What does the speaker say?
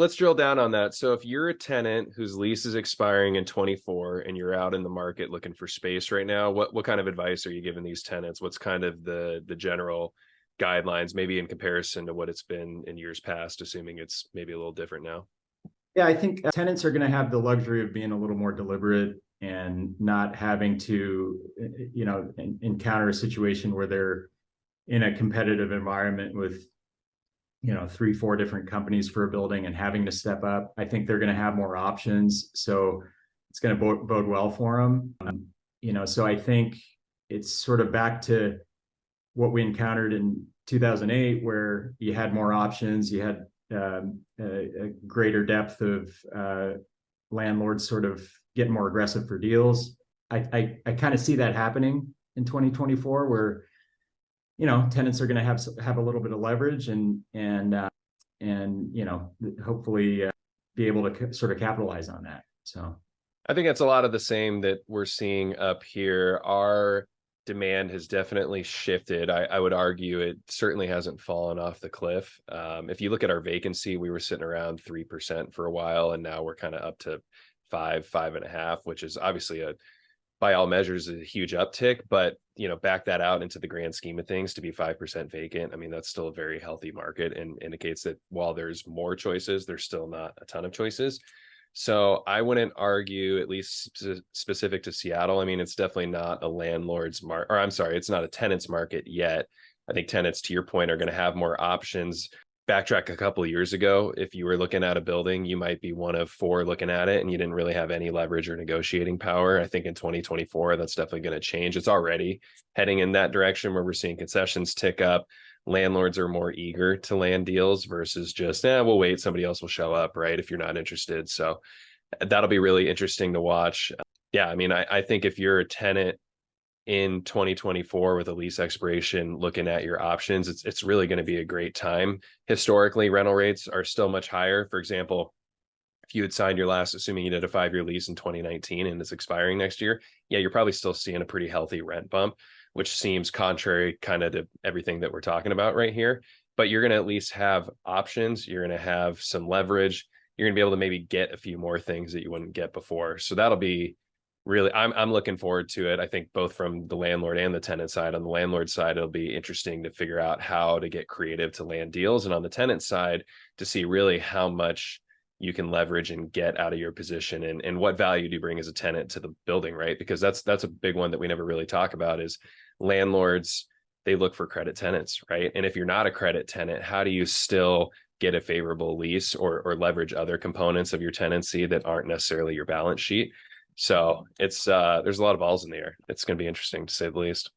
Let's drill down on that. So if you're a tenant whose lease is expiring in 24 and you're out in the market looking for space right now, what kind of advice are you giving these tenants? What's kind of the general guidelines, maybe in comparison to what it's been in years past, assuming it's maybe a little different now? Yeah, I think tenants are going to have the luxury of being a little more deliberate and not having to, encounter a situation where they're in a competitive environment with 3-4 different companies for a building and having to step up. I think they're going to have more options, so it's going to bode well for them. So I think it's sort of back to what we encountered in 2008, where you had more options, you had a greater depth of landlords sort of getting more aggressive for deals. I kind of see that happening in 2024, where tenants are going to have a little bit of leverage and hopefully be able to sort of capitalize on that. So I think that's a lot of the same that we're seeing up here. Our demand has definitely shifted. I would argue it certainly hasn't fallen off the cliff. If you look at our vacancy, we were sitting around 3% for a while, and now we're kind of up to 5.5, which is obviously by all measures a huge uptick, but back that out into the grand scheme of things, to be 5% vacant, I mean, that's still a very healthy market and indicates that while there's more choices, there's still not a ton of choices. So I wouldn't argue, at least specific to Seattle. I mean, it's definitely not a landlord's market, or I'm sorry, it's not a tenant's market yet. I think tenants, to your point, are going to have more options. Backtrack a couple of years ago, if you were looking at a building, you might be one of 4 looking at it and you didn't really have any leverage or negotiating power. I think in 2024, that's definitely going to change. It's already heading in that direction where we're seeing concessions tick up. Landlords are more eager to land deals versus just, we'll wait, somebody else will show up, right, if you're not interested. So that'll be really interesting to watch. Yeah, I mean, I think if you're a tenant in 2024 with a lease expiration, looking at your options, it's really going to be a great time. Historically, rental rates are still much higher. For example, if you had signed your last, assuming you did a 5-year lease in 2019 and it's expiring next year, yeah, you're probably still seeing a pretty healthy rent bump, which seems contrary kind of to everything that we're talking about right here. But you're going to at least have options. You're going to have some leverage. You're going to be able to maybe get a few more things that you wouldn't get before. So that'll be really, I'm looking forward to it. I think both from the landlord and the tenant side. On the landlord side, it'll be interesting to figure out how to get creative to land deals. And on the tenant side, to see really how much you can leverage and get out of your position, and what value do you bring as a tenant to the building, right? Because that's a big one that we never really talk about is landlords, they look for credit tenants, right? And if you're not a credit tenant, how do you still get a favorable lease or leverage other components of your tenancy that aren't necessarily your balance sheet? So it's there's a lot of balls in the air. It's going to be interesting, to say the least.